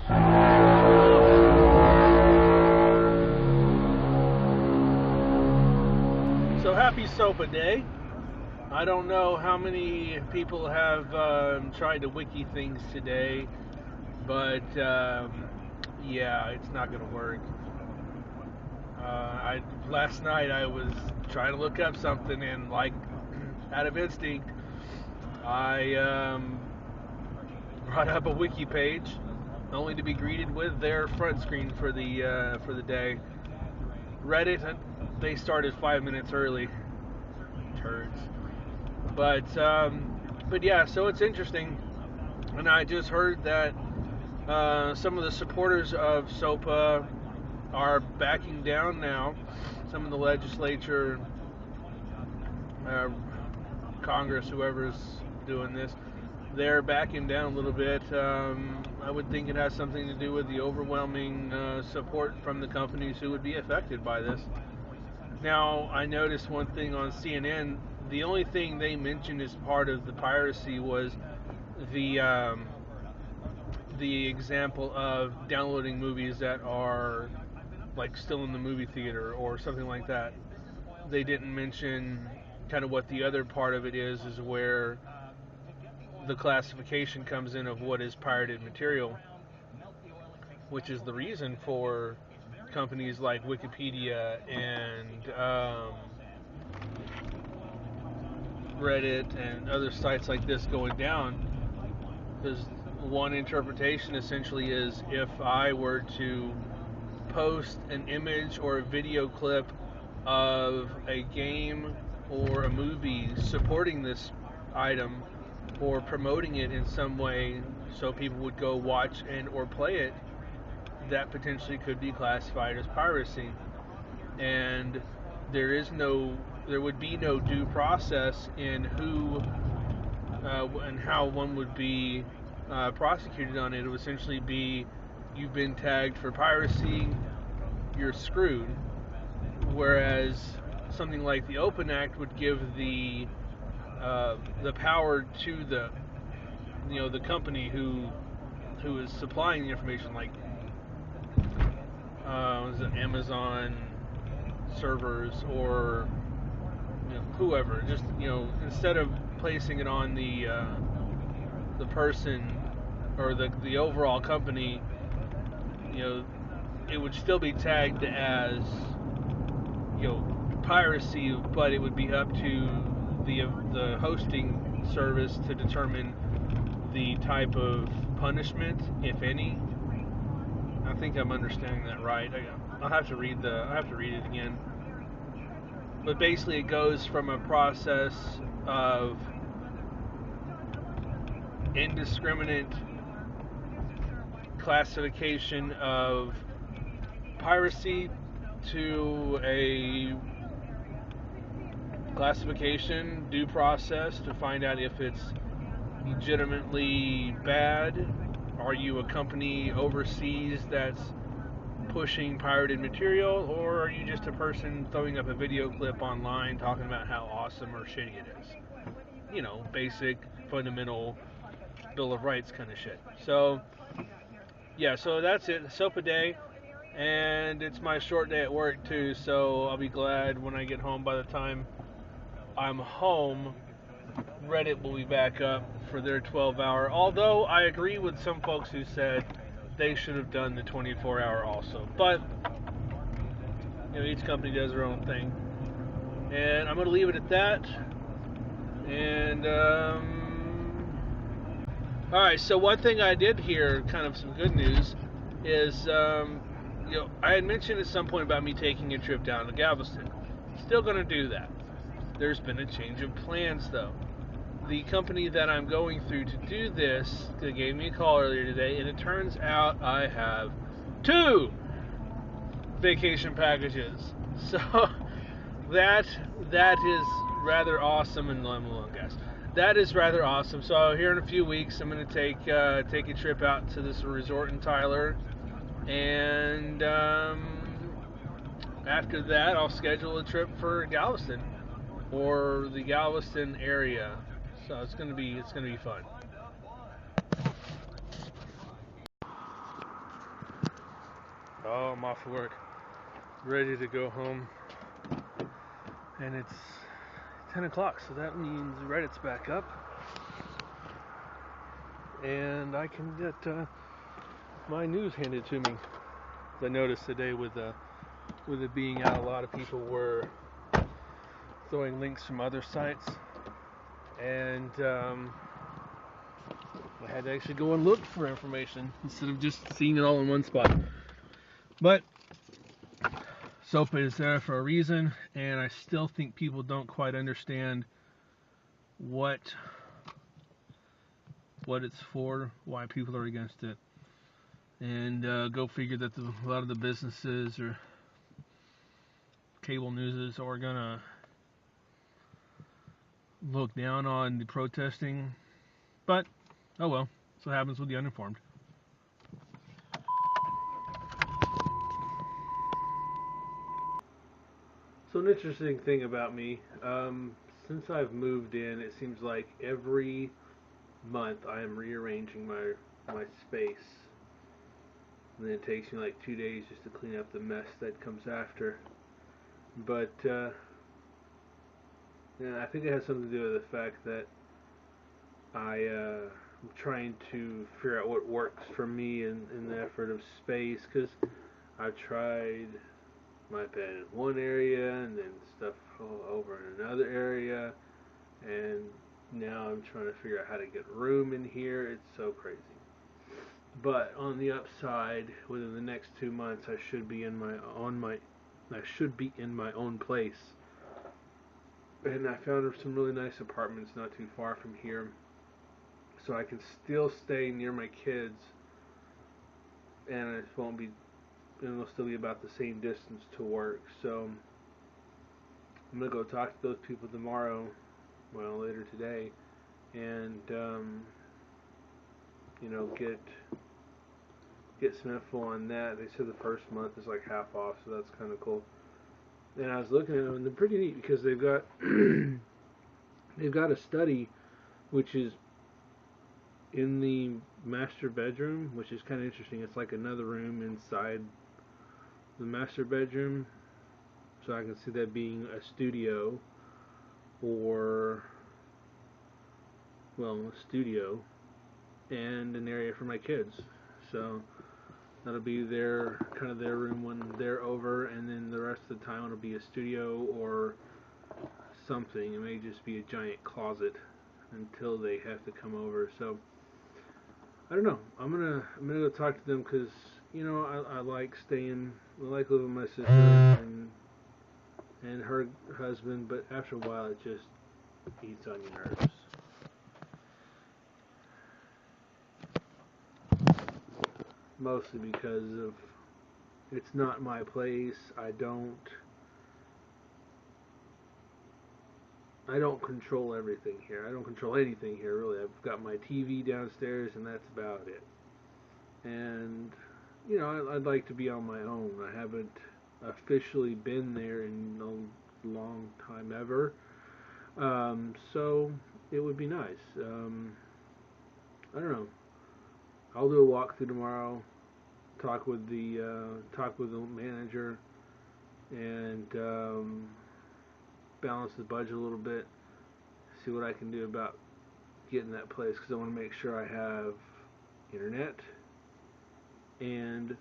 So happy SOPA Day. I don't know how many people have tried to wiki things today, but yeah, it's not going to work. Last night I was trying to look up something, and like out of instinct, I brought up a wiki page, only to be greeted with their front screen for the day. Read it, and they started 5 minutes early. Turds. But yeah, so it's interesting, and I just heard that some of the supporters of SOPA are backing down now. Some of the legislature, Congress, whoever's doing this, they're backing down a little bit. I would think it has something to do with the overwhelming support from the companies who would be affected by this. Now, I noticed one thing on CNN. The only thing they mentioned as part of the piracy was the example of downloading movies that are like still in the movie theater or something like that. They didn't mention kind of what the other part of it is where the classification comes in of what is pirated material, which is the reason for companies like Wikipedia and Reddit and other sites like this going down. Because one interpretation essentially is, if I were to post an image or a video clip of a game or a movie supporting this item or promoting it in some way so people would go watch and or play it, that potentially could be classified as piracy. And there would be no due process in who and how one would be prosecuted on it. It would essentially be, you've been tagged for piracy, you're screwed. Whereas something like the Open Act would give the power to the company who is supplying the information, like was it Amazon servers or whoever. Just instead of placing it on the person or the overall company, it would still be tagged as piracy, but it would be up to the hosting service to determine the type of punishment, if any. I think I'm understanding that right. I'll have to read it again. But basically, it goes from a process of indiscriminate classification of piracy to a classification due process to find out if it's legitimately bad. Are you a company overseas that's pushing pirated material, or are you just a person throwing up a video clip online talking about how awesome or shitty it is? Basic, fundamental Bill of Rights kind of shit. So, yeah, so that's it. SOPA Day. And it's my short day at work too, so I'll be glad when I get home. By the time I'm home, Reddit will be back up for their 12-hour. Although I agree with some folks who said they should have done the 24-hour also. But each company does their own thing, and I'm going to leave it at that. And all right. So one thing I did hear, kind of some good news, is I had mentioned at some point about me taking a trip down to Galveston. Still going to do that. There's been a change of plans, though. The company that I'm going through to do this, they gave me a call earlier today, and it turns out I have 2 vacation packages. So that is rather awesome, and I'm low on gas. That is rather awesome. So here in a few weeks, I'm going to take a trip out to this resort in Tyler. And after that, I'll schedule a trip for Galveston or the Galveston area. So it's gonna be fun. Oh, I'm off work, ready to go home, and it's 10 o'clock, so that means Reddit's back up, and I can get my news handed to me. I noticed today with it being out, a lot of people were throwing links from other sites, and I had to actually go and look for information instead of just seeing it all in one spot. But SOPA is there for a reason, and I still think people don't quite understand what it's for, why people are against it. And go figure that a lot of the businesses or cable newses are gonna look down on the protesting, but oh well, that's what happens with the uninformed. So an interesting thing about me, since I've moved in, it seems like every month I am rearranging my space, and then it takes me like 2 days just to clean up the mess that comes after. But yeah, I think it has something to do with the fact that I'm trying to figure out what works for me in the effort of space, because I've tried my bed in one area and then stuff over in another area, and now I'm trying to figure out how to get room in here. It's so crazy. But on the upside, within the next 2 months, I should be in my own place. And I found some really nice apartments not too far from here, so I can still stay near my kids, and it'll still be about the same distance to work. So I'm gonna go talk to those people tomorrow, well, later today, and get some info on that. They said the first month is like half off, so that's kind of cool. And I was looking at them, and they're pretty neat because they've got they've got a study which is in the master bedroom, which is kind of interesting. It's like another room inside the master bedroom, so I can see that being a studio, or a studio and an area for my kids. So that'll be their room when they're over, and then the rest of the time it'll be a studio or something. It may just be a giant closet until they have to come over. So I don't know. I'm gonna go talk to them, because I like living with my sister and her husband, but after a while it just eats on your nerves. Mostly because of it's not my place. I don't control everything here. I don't control anything here, really. I've got my TV downstairs, and that's about it. And I'd like to be on my own. I haven't officially been there in a long time ever, so it would be nice. I don't know. I'll do a walkthrough tomorrow. Talk with the manager, and balance the budget a little bit. See what I can do about getting that place, because I want to make sure I have internet and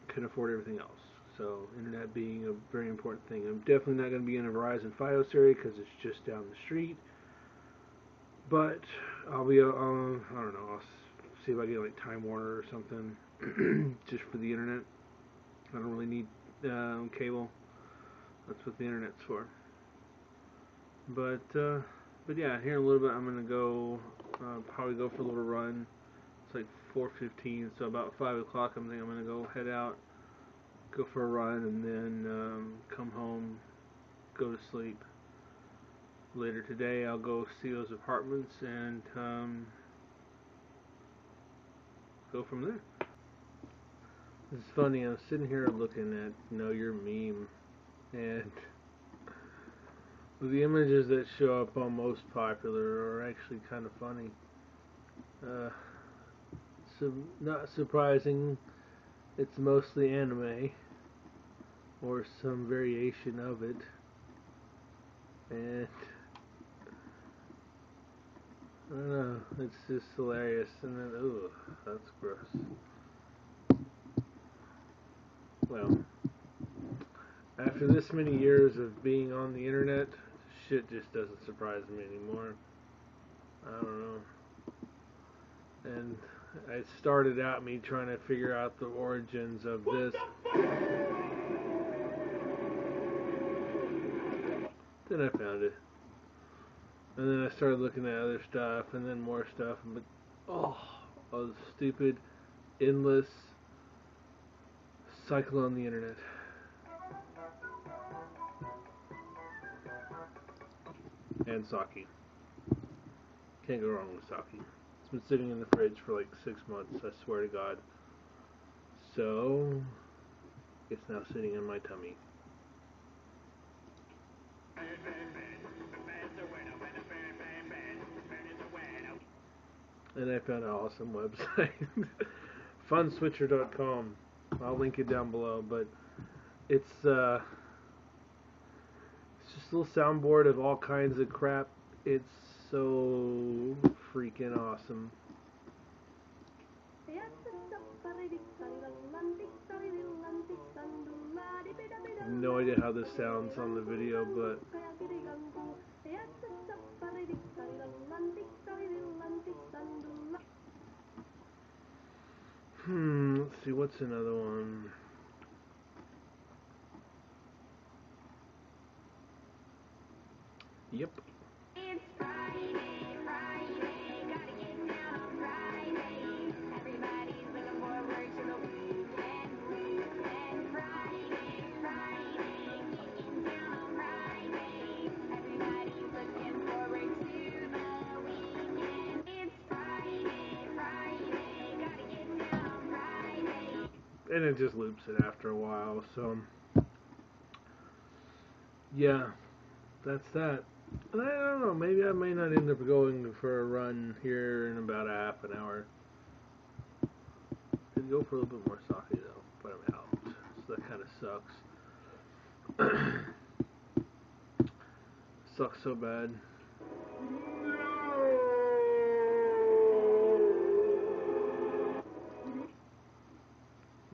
can afford everything else. So internet being a very important thing. I'm definitely not going to be in a Verizon Fios area because it's just down the street. But I'll be I don't know. I'll see if I get like Time Warner or something just for the internet. I don't really need cable. That's what the internet's for. But yeah, here in a little bit I'm gonna go probably go for a little run. It's like 4:15, so about 5 o'clock I'm gonna go head out, go for a run, and then come home, go to sleep. Later today I'll go see those apartments and go from there. It's funny, I was sitting here looking at Know Your Meme, and the images that show up on Most Popular are actually kind of funny. So not surprising, It's mostly anime or some variation of it, and I don't know, it's just hilarious. And then, ooh, that's gross. Well, after this many years of being on the internet, shit just doesn't surprise me anymore. I don't know. And it started out me trying to figure out the origins of this. Then I found it. And then I started looking at other stuff, and then more stuff. But, oh, the stupid, endless cycle on the internet. And sake. Can't go wrong with sake. It's been sitting in the fridge for like 6 months, I swear to God. So, it's now sitting in my tummy. And I found an awesome website. Funswitcher.com. I'll link it down below, but it's just a little soundboard of all kinds of crap. It's so freaking awesome. I have no idea how this sounds on the video, but let's see, what's another one? Yep. It's Friday, gotta get down on Friday. Everybody's looking forward to the weekend. Friday, getting down on Friday. Everybody's looking forward to the weekend. It's Friday, gotta get down on Friday. And it just loops it after a while, so yeah, that's that. And I don't know, maybe I may not end up going for a run here in about a half an hour. Could go for a little bit more sake though, but I'm out, so that kind of sucks. Sucks so bad.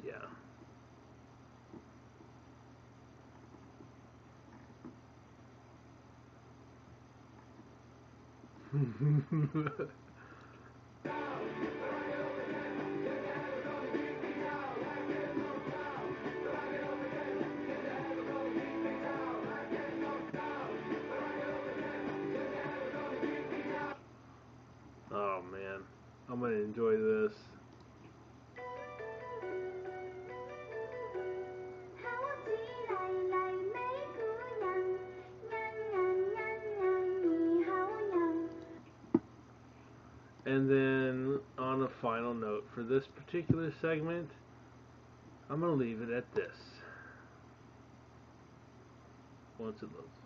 Yeah. Oh man, I'm gonna enjoy this. And then, on a final note, for this particular segment, I'm going to leave it at this. Once it loads.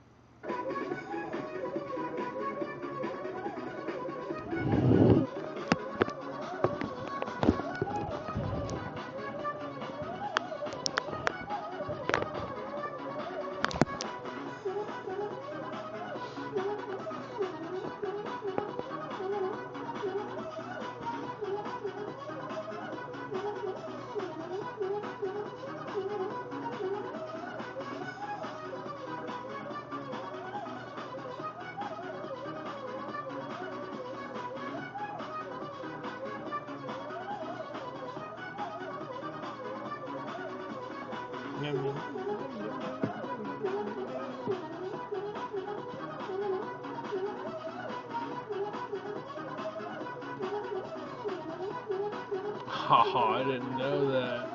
Oh, I didn't know that.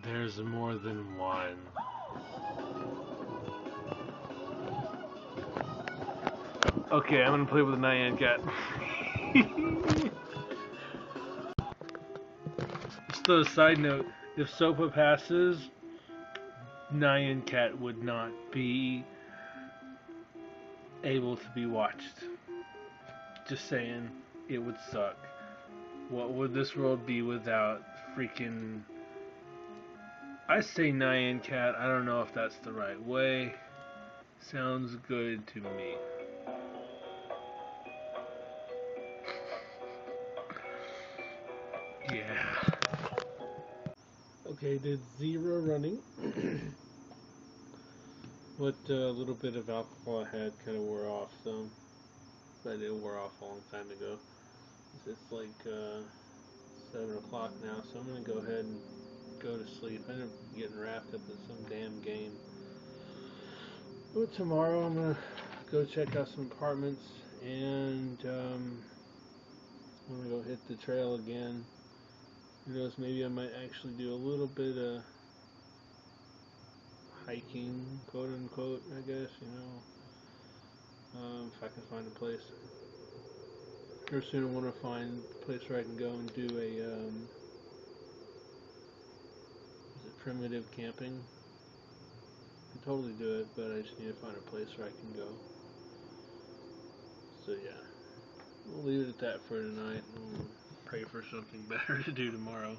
There's more than one. Okay, I'm gonna play with the Nyan cat. Just a side note, if SOPA passes, Nyan cat would not be able to be watched. Just saying. it would suck. What would this world be without freaking... I say Nyan cat, I don't know if that's the right way. Sounds good to me. Yeah. Okay, did 0 running. What little bit of alcohol I had kind of wore off, so... But it wore off a long time ago. It's like 7 o'clock now, so I'm going to go ahead and go to sleep. I ended up getting wrapped up in some damn game. But tomorrow I'm going to go check out some apartments, and I'm going to go hit the trail again. Who knows, maybe I might actually do a little bit of hiking, quote unquote, I guess, if I can find a place. Or soon I want to find a place where I can go and do a, is it primitive camping? I can totally do it, but I just need to find a place where I can go. So yeah, we'll leave it at that for tonight, and we'll pray for something better to do tomorrow.